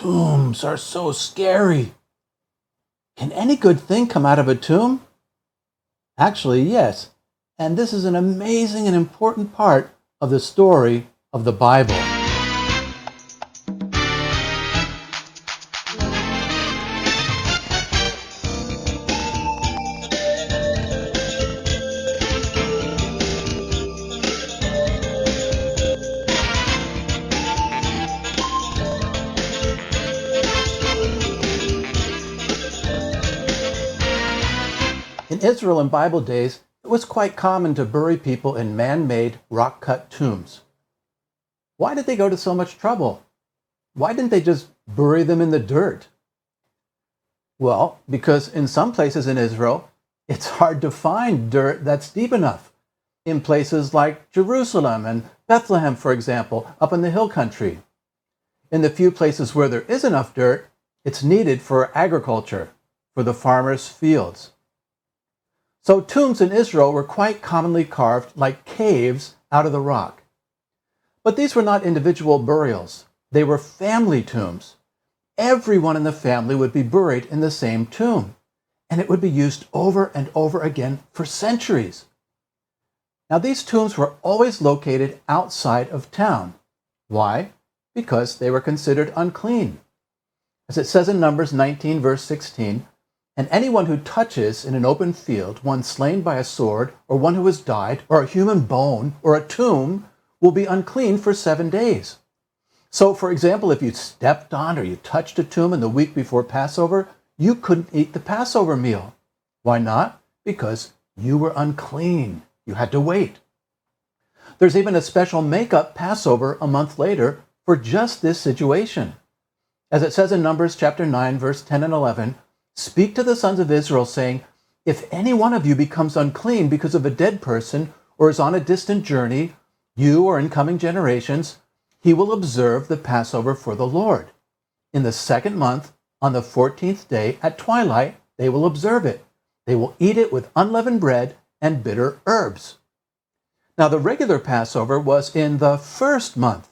Tombs are so scary. Can any good thing come out of a tomb? Actually, yes. And this is an amazing and important part of the story of the Bible. In Israel in Bible days, it was quite common to bury people in man-made rock-cut tombs. Why did they go to so much trouble? Why didn't they just bury them in the dirt? Well, because in some places in Israel, it's hard to find dirt that's deep enough. In places like Jerusalem and Bethlehem, for example, up in the hill country. In the few places where there is enough dirt, it's needed for agriculture, for the farmers' fields. So tombs in Israel were quite commonly carved like caves out of the rock. But these were not individual burials. They were family tombs. Everyone in the family would be buried in the same tomb, and it would be used over and over again for centuries. Now, these tombs were always located outside of town. Why? Because they were considered unclean. As it says in Numbers 19, verse 16, "And anyone who touches in an open field one slain by a sword, or one who has died, or a human bone, or a tomb, will be unclean for 7 days." So, for example, if you stepped on or you touched a tomb in the week before Passover, you couldn't eat the Passover meal. Why not? Because you were unclean. You had to wait. There's even a special make-up Passover a month later for just this situation. As it says in Numbers chapter 9, verse 10 and 11, "Speak to the sons of Israel, saying, if any one of you becomes unclean because of a dead person or is on a distant journey, you or in coming generations, he will observe the Passover for the Lord. In the 2nd month, on the 14th day at twilight, they will observe it. They will eat it with unleavened bread and bitter herbs." Now, the regular Passover was in the 1st month,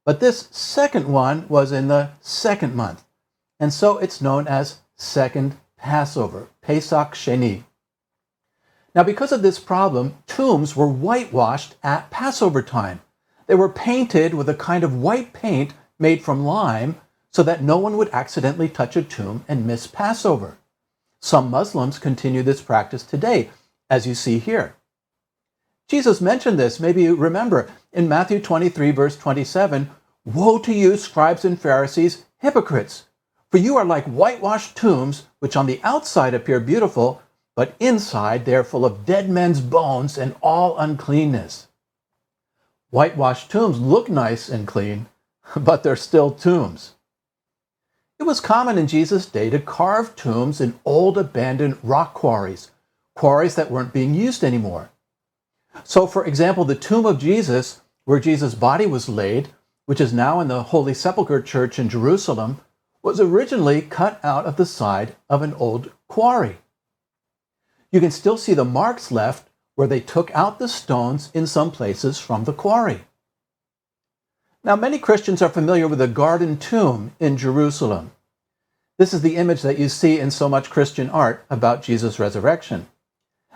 but this second one was in the 2nd month. And so it's known as Second Passover, Pesach Sheni. Now, because of this problem, tombs were whitewashed at Passover time. They were painted with a kind of white paint made from lime so that no one would accidentally touch a tomb and miss Passover. Some Muslims continue this practice today, as you see here. Jesus mentioned this, maybe you remember, in Matthew 23, verse 27, "Woe to you, scribes and Pharisees, hypocrites! For you are like whitewashed tombs, which on the outside appear beautiful, but inside they are full of dead men's bones and all uncleanness." Whitewashed tombs look nice and clean, but they're still tombs. It was common in Jesus' day to carve tombs in old abandoned rock quarries that weren't being used anymore. So, for example, the tomb of Jesus, where Jesus' body was laid, which is now in the Holy Sepulchre Church in Jerusalem, was originally cut out of the side of an old quarry. You can still see the marks left where they took out the stones in some places from the quarry. Now, many Christians are familiar with the Garden Tomb in Jerusalem. This is the image that you see in so much Christian art about Jesus' resurrection.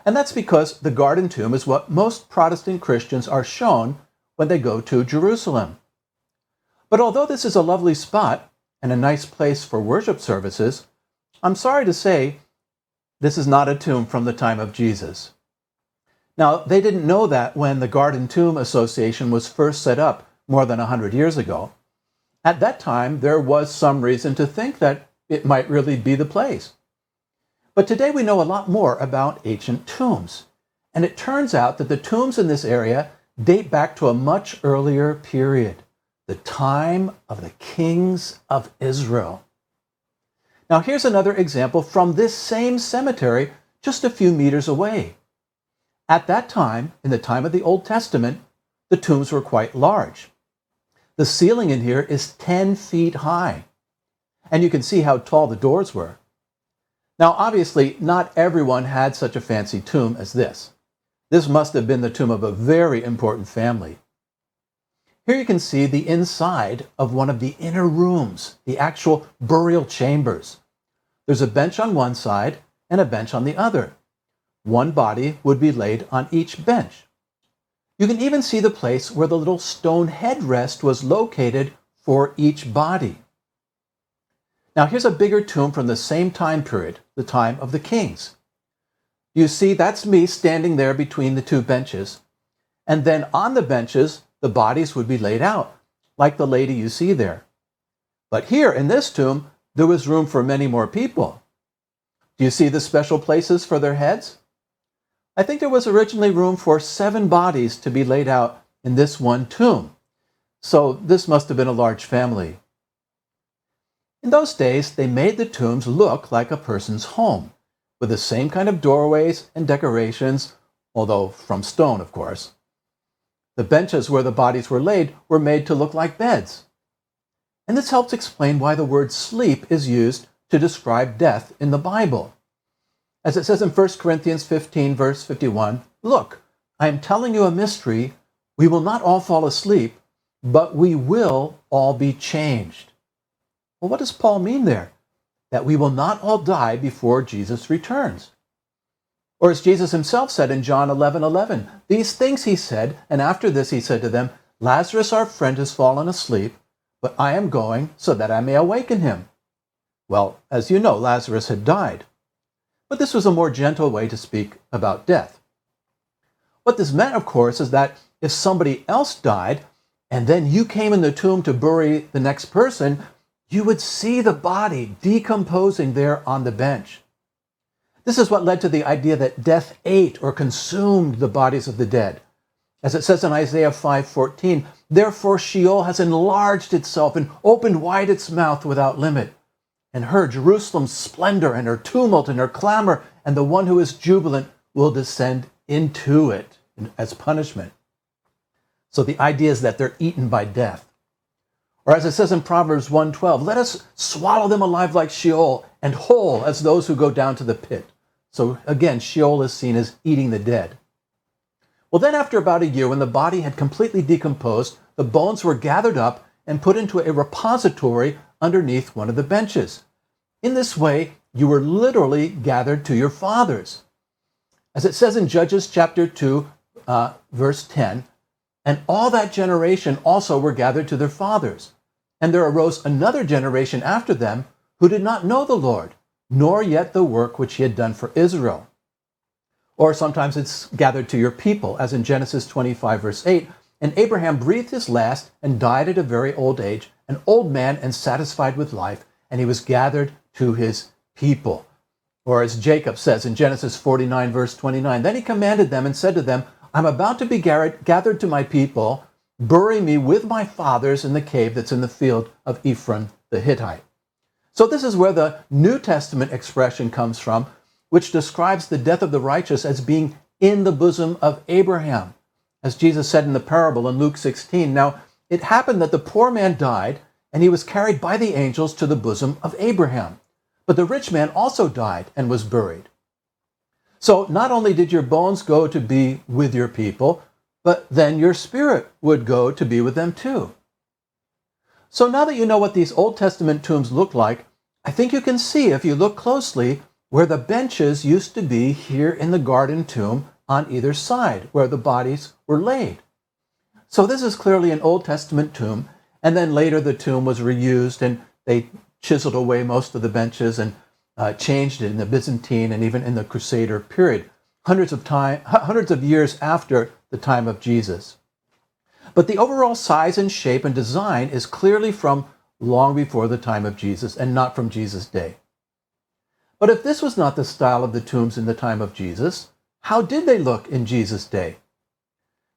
And that's because the Garden Tomb is what most Protestant Christians are shown when they go to Jerusalem. But although this is a lovely spot and a nice place for worship services, I'm sorry to say this is not a tomb from the time of Jesus. Now, they didn't know that when the Garden Tomb Association was first set up more than 100 years ago. At that time, there was some reason to think that it might really be the place. But today we know a lot more about ancient tombs. And it turns out that the tombs in this area date back to a much earlier period, the time of the kings of Israel. Now, here's another example from this same cemetery just a few meters away. At that time, in the time of the Old Testament, the tombs were quite large. The ceiling in here is 10 feet high, and you can see how tall the doors were. Now, obviously, not everyone had such a fancy tomb as this. This must have been the tomb of a very important family. Here you can see the inside of one of the inner rooms, the actual burial chambers. There's a bench on one side and a bench on the other. One body would be laid on each bench. You can even see the place where the little stone headrest was located for each body. Now here's a bigger tomb from the same time period, the time of the kings. You see, that's me standing there between the two benches. And then on the benches, the bodies would be laid out, like the lady you see there. But here in this tomb, there was room for many more people. Do you see the special places for their heads? I think there was originally room for 7 bodies to be laid out in this one tomb. So this must have been a large family. In those days, they made the tombs look like a person's home, with the same kind of doorways and decorations, although from stone, of course. The benches where the bodies were laid were made to look like beds. And this helps explain why the word sleep is used to describe death in the Bible. As it says in 1 Corinthians 15, verse 51, "Look, I am telling you a mystery. We will not all fall asleep, but we will all be changed." Well, what does Paul mean there? That we will not all die before Jesus returns. Or as Jesus himself said in John 11:11, "These things he said, and after this he said to them, 'Lazarus our friend has fallen asleep, but I am going so that I may awaken him.'" Well, as you know, Lazarus had died. But this was a more gentle way to speak about death. What this meant, of course, is that if somebody else died, and then you came in the tomb to bury the next person, you would see the body decomposing there on the bench. This is what led to the idea that death ate or consumed the bodies of the dead. As it says in Isaiah 5:14, "Therefore Sheol has enlarged itself and opened wide its mouth without limit. And her, Jerusalem's splendor and her tumult and her clamor, and the one who is jubilant will descend into it as punishment." So the idea is that they're eaten by death. Or as it says in Proverbs 1:12, "Let us swallow them alive like Sheol, and whole as those who go down to the pit." So again, Sheol is seen as eating the dead. Well, then after about a year, when the body had completely decomposed, the bones were gathered up and put into a repository underneath one of the benches. In this way, you were literally gathered to your fathers. As it says in Judges chapter 2, verse 10, "And all that generation also were gathered to their fathers. And there arose another generation after them who did not know the Lord, nor yet the work which he had done for Israel." Or sometimes it's gathered to your people, as in Genesis 25, verse 8, "And Abraham breathed his last and died at a very old age, an old man and satisfied with life, and he was gathered to his people." Or as Jacob says in Genesis 49, verse 29, "Then he commanded them and said to them, I'm about to be gathered to my people. Bury me with my fathers in the cave that's in the field of Ephron the Hittite." So this is where the New Testament expression comes from, which describes the death of the righteous as being in the bosom of Abraham. As Jesus said in the parable in Luke 16, "Now it happened that the poor man died, and he was carried by the angels to the bosom of Abraham. But the rich man also died and was buried." So not only did your bones go to be with your people, but then your spirit would go to be with them too. So now that you know what these Old Testament tombs look like, I think you can see, if you look closely, where the benches used to be here in the garden tomb on either side, where the bodies were laid. So this is clearly an Old Testament tomb, and then later the tomb was reused, and they chiseled away most of the benches and changed it in the Byzantine and even in the Crusader period, hundreds of years after the time of Jesus. But the overall size and shape and design is clearly from long before the time of Jesus and not from Jesus' day. But if this was not the style of the tombs in the time of Jesus, how did they look in Jesus' day?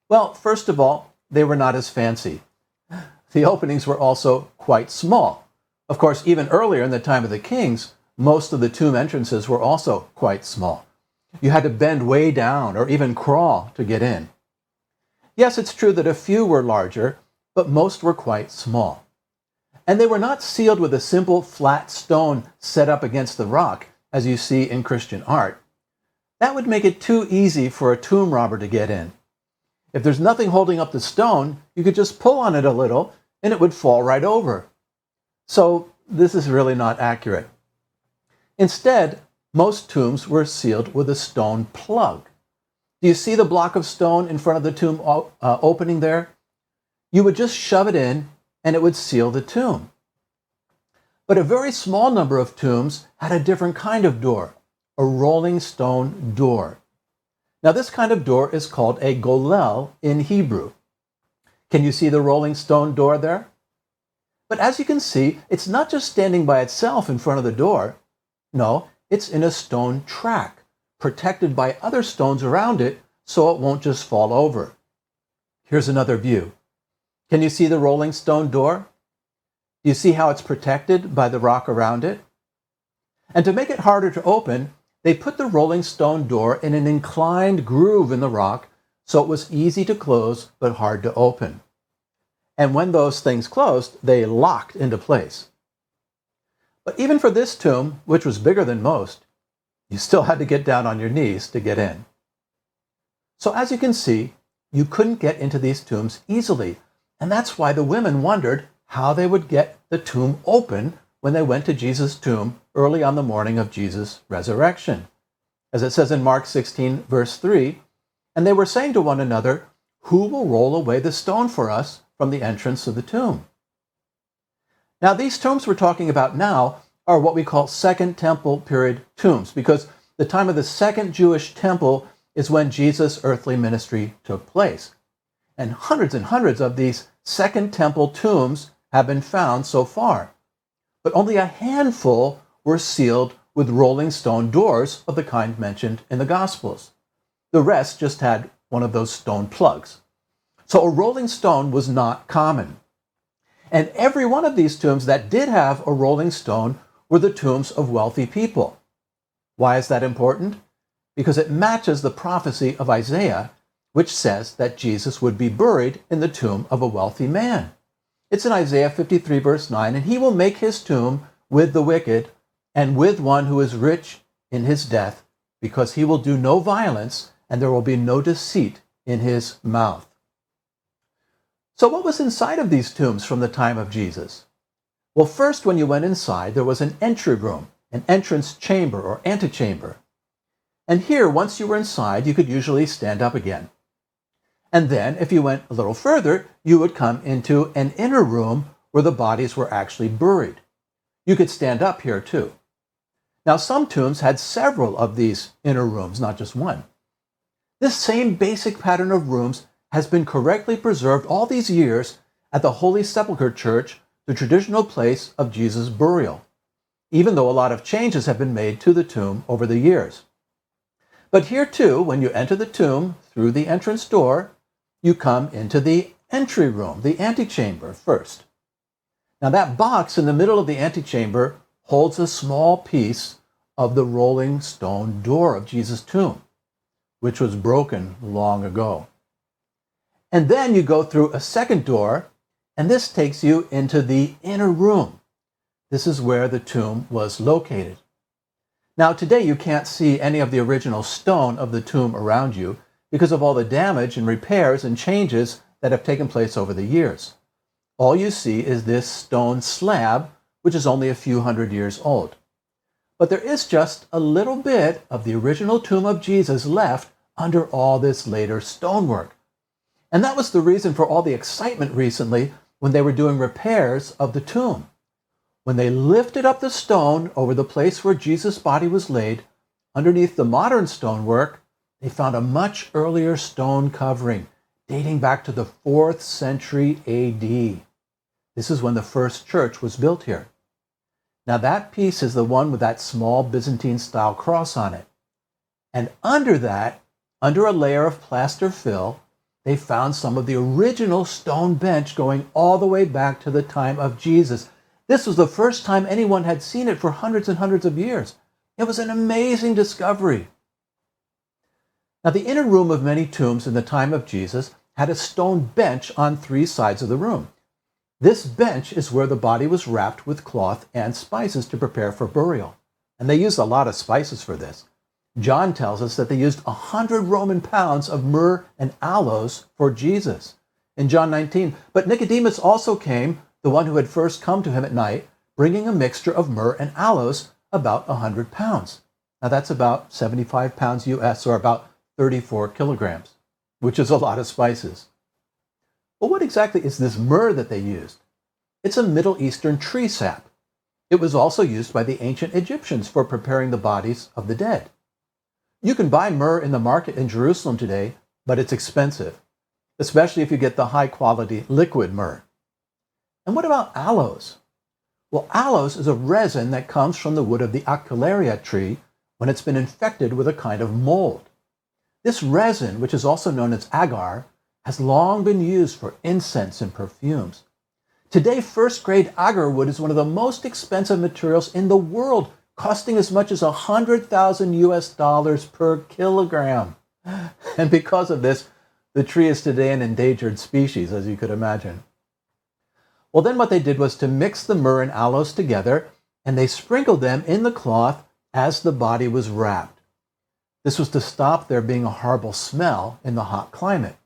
Well, first of all, they were not as fancy. The openings were also quite small. Of course, even earlier in the time of the kings, most of the tomb entrances were also quite small. You had to bend way down or even crawl to get in. Yes, it's true that a few were larger, but most were quite small. And they were not sealed with a simple flat stone set up against the rock, as you see in Christian art. That would make it too easy for a tomb robber to get in. If there's nothing holding up the stone, you could just pull on it a little and it would fall right over. So this is really not accurate. Instead, most tombs were sealed with a stone plug. Do you see the block of stone in front of the tomb opening there? You would just shove it in and it would seal the tomb. But a very small number of tombs had a different kind of door, a rolling stone door. Now this kind of door is called a golel in Hebrew. Can you see the rolling stone door there? But as you can see, it's not just standing by itself in front of the door. No, it's in a stone track, protected by other stones around it so it won't just fall over. Here's another view. Can you see the rolling stone door? Do you see how it's protected by the rock around it? And to make it harder to open, they put the rolling stone door in an inclined groove in the rock so it was easy to close but hard to open. And when those things closed, they locked into place. But even for this tomb, which was bigger than most, you still had to get down on your knees to get in. So as you can see, you couldn't get into these tombs easily, and that's why the women wondered how they would get the tomb open when they went to Jesus' tomb early on the morning of Jesus' resurrection. As it says in Mark 16, verse 3, and they were saying to one another, who will roll away the stone for us from the entrance of the tomb? Now, these tombs we're talking about now are what we call Second Temple period tombs, because the time of the Second Jewish Temple is when Jesus' earthly ministry took place. And hundreds of these Second Temple tombs have been found so far. But only a handful were sealed with rolling stone doors of the kind mentioned in the Gospels. The rest just had one of those stone plugs. So a rolling stone was not common. And every one of these tombs that did have a rolling stone were the tombs of wealthy people. Why is that important? Because it matches the prophecy of Isaiah, which says that Jesus would be buried in the tomb of a wealthy man. It's in Isaiah 53, verse 9, and he will make his tomb with the wicked and with one who is rich in his death, because he will do no violence and there will be no deceit in his mouth. So what was inside of these tombs from the time of Jesus? Well, first, when you went inside, there was an entry room, an entrance chamber or antechamber. And here, once you were inside, you could usually stand up again. And then, if you went a little further, you would come into an inner room where the bodies were actually buried. You could stand up here too. Now, some tombs had several of these inner rooms, not just one. This same basic pattern of rooms has been correctly preserved all these years at the Holy Sepulchre Church, the traditional place of Jesus' burial, even though a lot of changes have been made to the tomb over the years. But here too, when you enter the tomb through the entrance door, you come into the entry room, the antechamber first. Now that box in the middle of the antechamber holds a small piece of the rolling stone door of Jesus' tomb, which was broken long ago. And then you go through a second door, and this takes you into the inner room. This is where the tomb was located. Now today you can't see any of the original stone of the tomb around you because of all the damage and repairs and changes that have taken place over the years. All you see is this stone slab, which is only a few hundred years old. But there is just a little bit of the original tomb of Jesus left under all this later stonework. And that was the reason for all the excitement recently when they were doing repairs of the tomb. When they lifted up the stone over the place where Jesus' body was laid, underneath the modern stonework, they found a much earlier stone covering dating back to the 4th century AD. This is when the first church was built here. Now that piece is the one with that small Byzantine-style cross on it. And under that, under a layer of plaster fill, they found some of the original stone bench going all the way back to the time of Jesus. This was the first time anyone had seen it for hundreds and hundreds of years. It was an amazing discovery. Now, the inner room of many tombs in the time of Jesus had a stone bench on 3 sides of the room. This bench is where the body was wrapped with cloth and spices to prepare for burial. And they used a lot of spices for this. John tells us that they used 100 Roman pounds of myrrh and aloes for Jesus. In John 19, but Nicodemus also came, the one who had first come to him at night, bringing a mixture of myrrh and aloes, about 100 pounds. Now that's about 75 pounds US, or about 34 kilograms, which is a lot of spices. Well, what exactly is this myrrh that they used? It's a Middle Eastern tree sap. It was also used by the ancient Egyptians for preparing the bodies of the dead. You can buy myrrh in the market in Jerusalem today, but it's expensive, especially if you get the high-quality liquid myrrh. And what about aloes? Well, aloes is a resin that comes from the wood of the Acularia tree when it's been infected with a kind of mold. This resin, which is also known as agar, has long been used for incense and perfumes. Today, first-grade agar wood is one of the most expensive materials in the world, costing as much as 100,000 US dollars per kilogram. And because of this, the tree is today an endangered species, as you could imagine. Well, then what they did was to mix the myrrh and aloes together, and they sprinkled them in the cloth as the body was wrapped. This was to stop there being a horrible smell in the hot climate.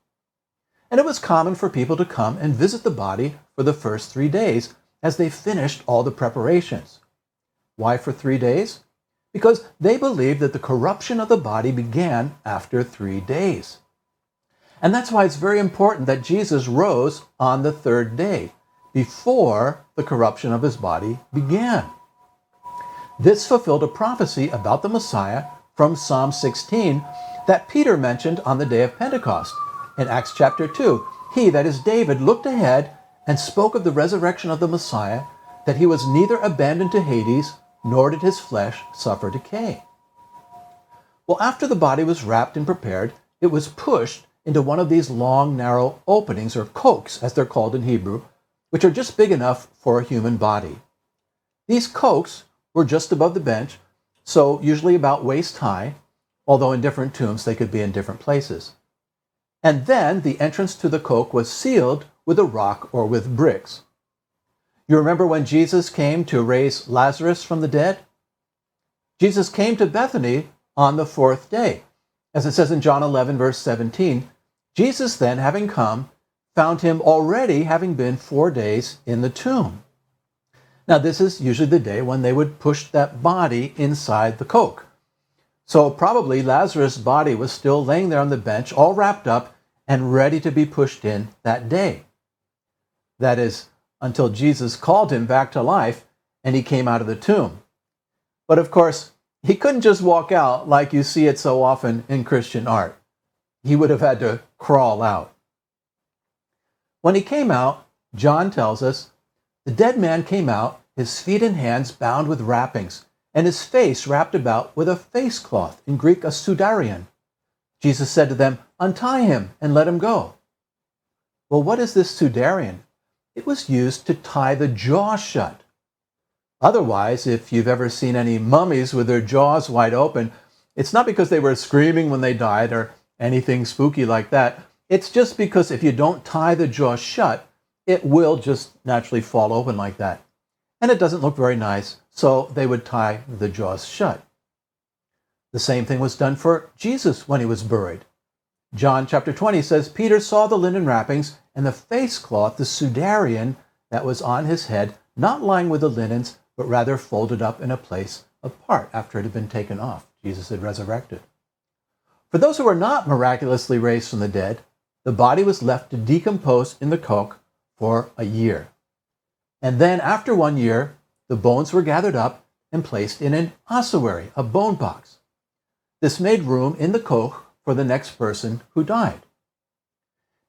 And it was common for people to come and visit the body for the first 3 days as they finished all the preparations. Why for 3 days? Because they believed that the corruption of the body began after 3 days. And that's why it's very important that Jesus rose on the third day, before the corruption of his body began. This fulfilled a prophecy about the Messiah from Psalm 16 that Peter mentioned on the day of Pentecost. In Acts chapter 2, he, that is David, looked ahead and spoke of the resurrection of the Messiah, that he was neither abandoned to Hades, nor did his flesh suffer decay. Well, after the body was wrapped and prepared, it was pushed into one of these long, narrow openings, or cokes, as they're called in Hebrew, which are just big enough for a human body. These cokes were just above the bench, so usually about waist high, although in different tombs they could be in different places. And then the entrance to the coke was sealed with a rock or with bricks. You remember when Jesus came to raise Lazarus from the dead? Jesus came to Bethany on the 4th day. As it says in John 11, verse 17, Jesus then, having come, found him already having been 4 days in the tomb. Now, this is usually the day when they would push that body inside the coke. So probably Lazarus' body was still laying there on the bench, all wrapped up and ready to be pushed in that day. That is, until Jesus called him back to life and he came out of the tomb. But of course, he couldn't just walk out like you see it so often in Christian art. He would have had to crawl out. When he came out, John tells us, the dead man came out, his feet and hands bound with wrappings, and his face wrapped about with a face cloth, in Greek a sudarion. Jesus said to them, untie him and let him go. Well, what is this sudarion? It was used to tie the jaw shut. Otherwise, if you've ever seen any mummies with their jaws wide open, it's not because they were screaming when they died or anything spooky like that. It's just because if you don't tie the jaw shut, it will just naturally fall open like that. And it doesn't look very nice, so they would tie the jaws shut. The same thing was done for Jesus when he was buried. John chapter 20 says, Peter saw the linen wrappings and the face cloth, the sudarion, that was on his head, not lying with the linens, but rather folded up in a place apart after it had been taken off. Jesus had resurrected. For those who were not miraculously raised from the dead, the body was left to decompose in the coke for a year. And then after 1 year, the bones were gathered up and placed in an ossuary, a bone box. This made room in the coke for the next person who died.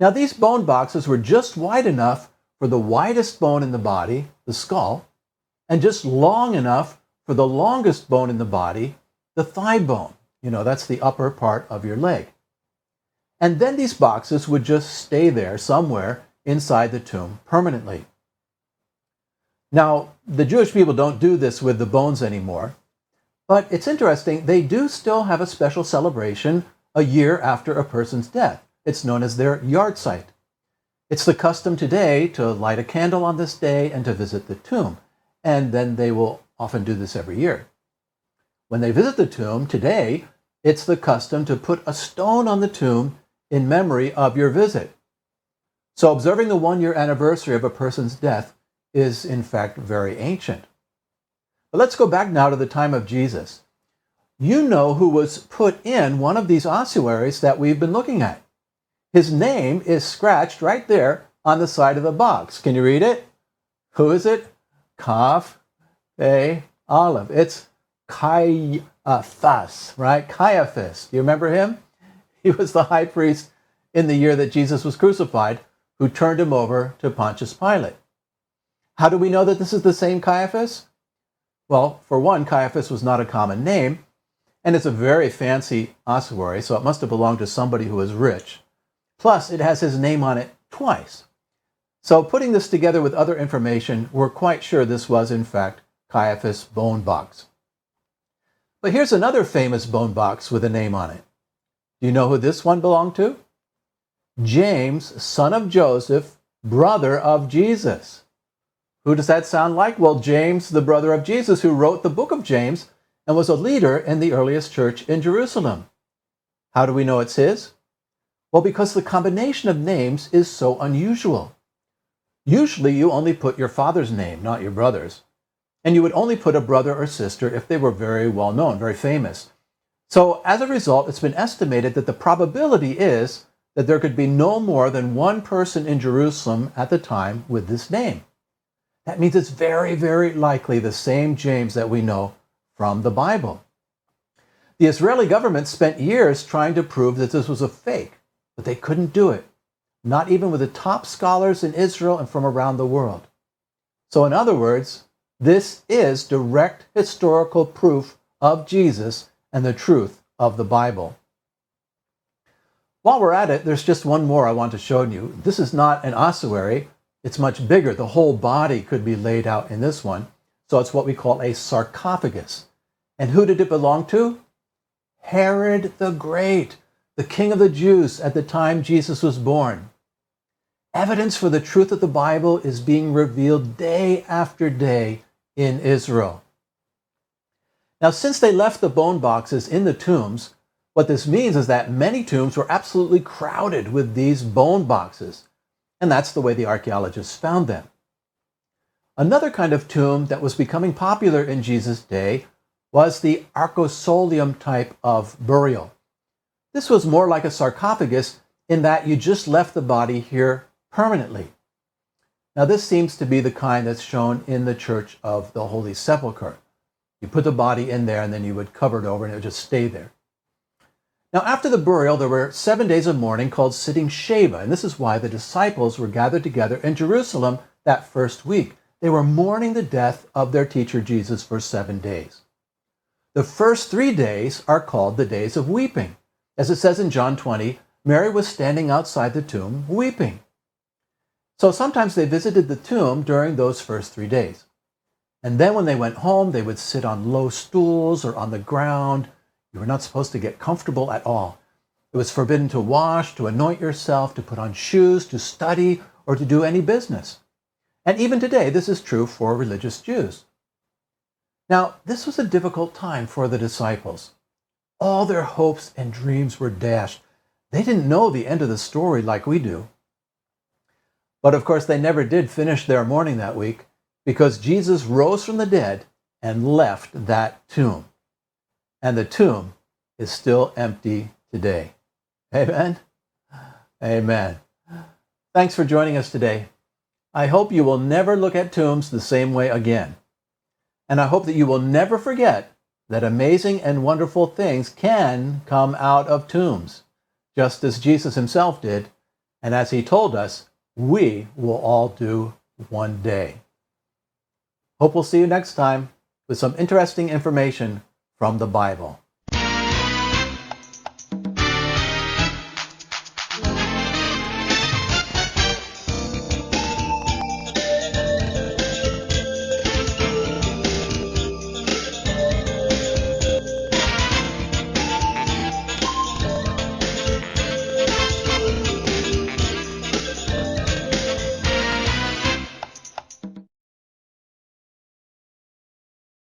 Now these bone boxes were just wide enough for the widest bone in the body, the skull, and just long enough for the longest bone in the body, the thigh bone. You know, that's the upper part of your leg. And then these boxes would just stay there somewhere inside the tomb permanently. Now, the Jewish people don't do this with the bones anymore, but it's interesting, they do still have a special celebration a year after a person's death. It's known as their yahrzeit. It's the custom today to light a candle on this day and to visit the tomb, and then they will often do this every year. When they visit the tomb today, It's the custom to put a stone on the tomb in memory of your visit. So observing the one-year anniversary of a person's death is in fact very ancient. But let's go back now to the time of Jesus. You know who was put in one of these ossuaries that we've been looking at. His name is scratched right there on the side of the box. Can you read it? Who is it? Kaf, Pe, Aleph. It's Caiaphas, right? Caiaphas. Do you remember him? He was the high priest in the year that Jesus was crucified, who turned him over to Pontius Pilate. How do we know that this is the same Caiaphas? Well, for one, Caiaphas was not a common name, and it's a very fancy ossuary, so it must have belonged to somebody who was rich. Plus, it has his name on it twice. So putting this together with other information, we're quite sure this was, in fact, Caiaphas' bone box. But here's another famous bone box with a name on it. Do you know who this one belonged to? James, son of Joseph, brother of Jesus. Who does that sound like? Well, James, the brother of Jesus, who wrote the book of James and was a leader in the earliest church in Jerusalem. How do we know it's his? Well, because the combination of names is so unusual. Usually you only put your father's name, not your brother's. And you would only put a brother or sister if they were very well known, very famous. So as a result, it's been estimated that the probability is that there could be no more than one person in Jerusalem at the time with this name. That means it's very, very likely the same James that we know from the Bible. The Israeli government spent years trying to prove that this was a fake, but they couldn't do it, not even with the top scholars in Israel and from around the world. So in other words, this is direct historical proof of Jesus and the truth of the Bible. While we're at it, there's just one more I want to show you. This is not an ossuary. It's much bigger. The whole body could be laid out in this one. So it's what we call a sarcophagus. And who did it belong to? Herod the Great, the king of the Jews at the time Jesus was born. Evidence for the truth of the Bible is being revealed day after day in Israel. Now, since they left the bone boxes in the tombs, what this means is that many tombs were absolutely crowded with these bone boxes. And that's the way the archaeologists found them. Another kind of tomb that was becoming popular in Jesus' day was the arcosolium type of burial. This was more like a sarcophagus in that you just left the body here permanently. Now, this seems to be the kind that's shown in the Church of the Holy Sepulchre. You put the body in there and then you would cover it over and it would just stay there. Now, after the burial, there were 7 days of mourning called sitting Sheva, and this is why the disciples were gathered together in Jerusalem that first week. They were mourning the death of their teacher Jesus for 7 days. The first 3 days are called the days of weeping. As it says in John 20, Mary was standing outside the tomb weeping. So sometimes they visited the tomb during those first 3 days. And then when they went home, they would sit on low stools or on the ground. You were not supposed to get comfortable at all. It was forbidden to wash, to anoint yourself, to put on shoes, to study, or to do any business. And even today, this is true for religious Jews. Now, this was a difficult time for the disciples. All their hopes and dreams were dashed. They didn't know the end of the story like we do. But of course, they never did finish their mourning that week because Jesus rose from the dead and left that tomb. And the tomb is still empty today. Amen? Amen. Thanks for joining us today. I hope you will never look at tombs the same way again. And I hope that you will never forget that amazing and wonderful things can come out of tombs, just as Jesus himself did, and as he told us, we will all do one day. Hope we'll see you next time with some interesting information from the Bible.